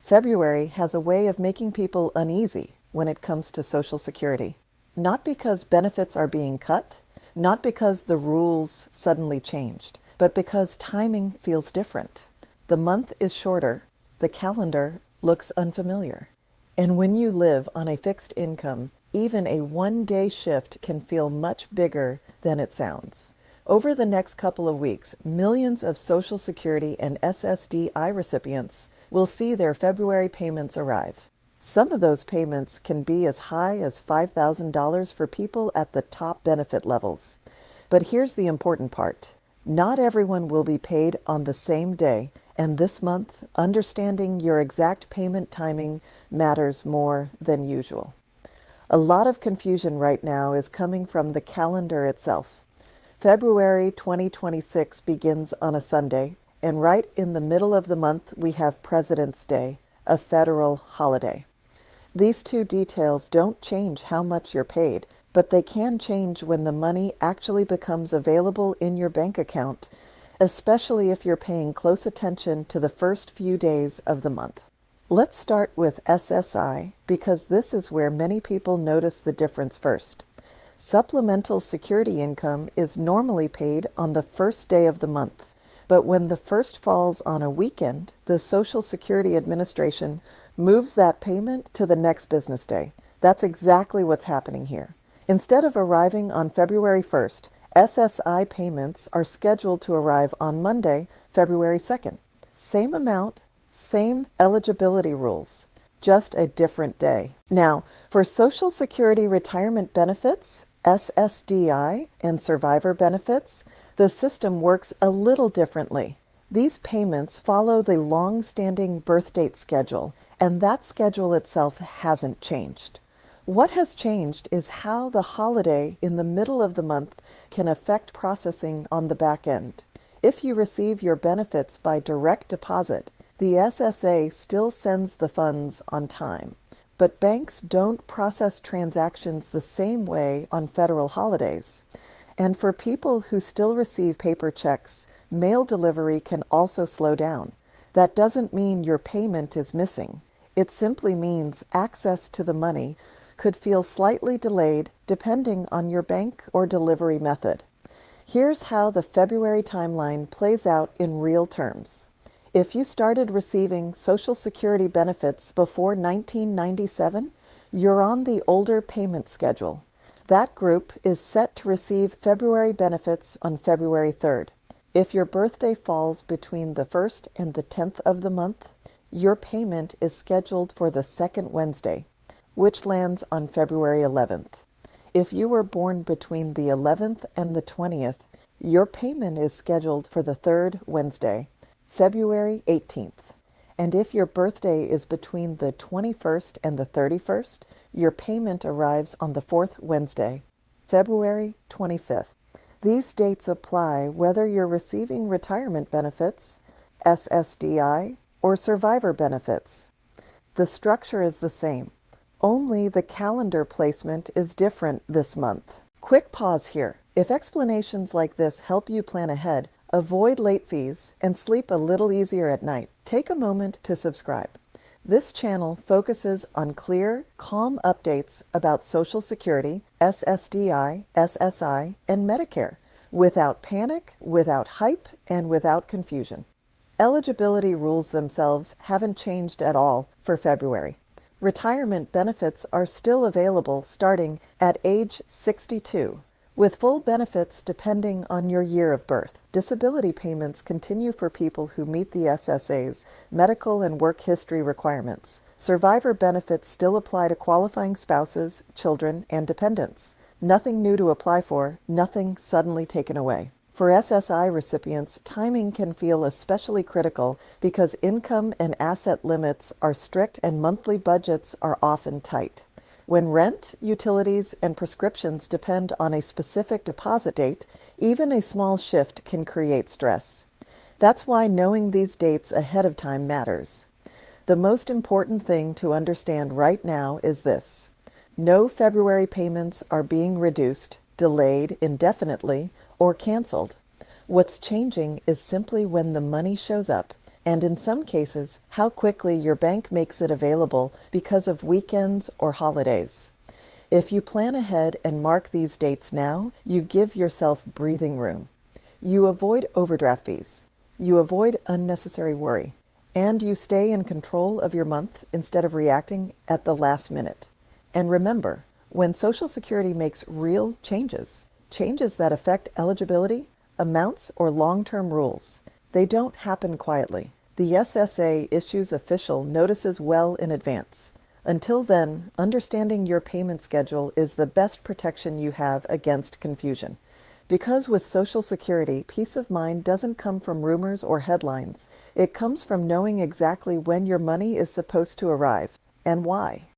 February has a way of making people uneasy when it comes to Social Security. Not because benefits are being cut, not because the rules suddenly changed, but because timing feels different. The month is shorter, the calendar looks unfamiliar. And when you live on a fixed income, even a one-day shift can feel much bigger than it sounds. Over the next couple of weeks, millions of Social Security and SSDI recipients will see their February payments arrive. Some of those payments can be as high as $5,000 for people at the top benefit levels. But here's the important part. Not everyone will be paid on the same day, and this month, understanding your exact payment timing matters more than usual. A lot of confusion right now is coming from the calendar itself. February 2026 begins on a Sunday, and right in the middle of the month we have President's Day, a federal holiday. These two details don't change how much you're paid, but they can change when the money actually becomes available in your bank account, especially if you're paying close attention to the first few days of the month. Let's start with SSI because this is where many people notice the difference first. Supplemental security income is normally paid on the first day of the month, but when the first falls on a weekend, the Social Security Administration moves that payment to the next business day. That's exactly what's happening here. Instead of arriving on February 1st, SSI payments are scheduled to arrive on Monday, February 2nd. Same amount, same eligibility rules, just a different day. Now, for Social Security retirement benefits, SSDI, and survivor benefits, the system works a little differently. These payments follow the long-standing birth date schedule, and that schedule itself hasn't changed. What has changed is how the holiday in the middle of the month can affect processing on the back end. If you receive your benefits by direct deposit, the SSA still sends the funds on time. But banks don't process transactions the same way on federal holidays. And for people who still receive paper checks, mail delivery can also slow down. That doesn't mean your payment is missing. It simply means access to the money could feel slightly delayed depending on your bank or delivery method. Here's how the February timeline plays out in real terms. If you started receiving Social Security benefits before 1997, you're on the older payment schedule. That group is set to receive February benefits on February 3rd. If your birthday falls between the 1st and the 10th of the month, your payment is scheduled for the second Wednesday, which lands on February 11th. If you were born between the 11th and the 20th, your payment is scheduled for the third Wednesday, February 18th. And if your birthday is between the 21st and the 31st, your payment arrives on the fourth Wednesday, February 25th. These dates apply whether you're receiving retirement benefits, SSDI, or survivor benefits. The structure is the same. Only the calendar placement is different this month. Quick pause here. If explanations like this help you plan ahead, avoid late fees, and sleep a little easier at night, take a moment to subscribe. This channel focuses on clear, calm updates about Social Security, SSDI, SSI, and Medicare, without panic, without hype, and without confusion. Eligibility rules themselves haven't changed at all for February. Retirement benefits are still available starting at age 62, with full benefits depending on your year of birth. Disability payments continue for people who meet the SSA's medical and work history requirements. Survivor benefits still apply to qualifying spouses, children, and dependents. Nothing new to apply for, nothing suddenly taken away. For SSI recipients, timing can feel especially critical because income and asset limits are strict and monthly budgets are often tight. When rent, utilities, and prescriptions depend on a specific deposit date, even a small shift can create stress. That's why knowing these dates ahead of time matters. The most important thing to understand right now is this. No February payments are being reduced, delayed indefinitely, or canceled. What's changing is simply when the money shows up, and in some cases, how quickly your bank makes it available because of weekends or holidays. If you plan ahead and mark these dates now, you give yourself breathing room. You avoid overdraft fees. You avoid unnecessary worry. And you stay in control of your month instead of reacting at the last minute. And remember, when Social Security makes real changes, changes that affect eligibility, amounts, or long-term rules, they don't happen quietly. The SSA issues official notices well in advance. Until then, understanding your payment schedule is the best protection you have against confusion. Because with Social Security, peace of mind doesn't come from rumors or headlines. It comes from knowing exactly when your money is supposed to arrive and why.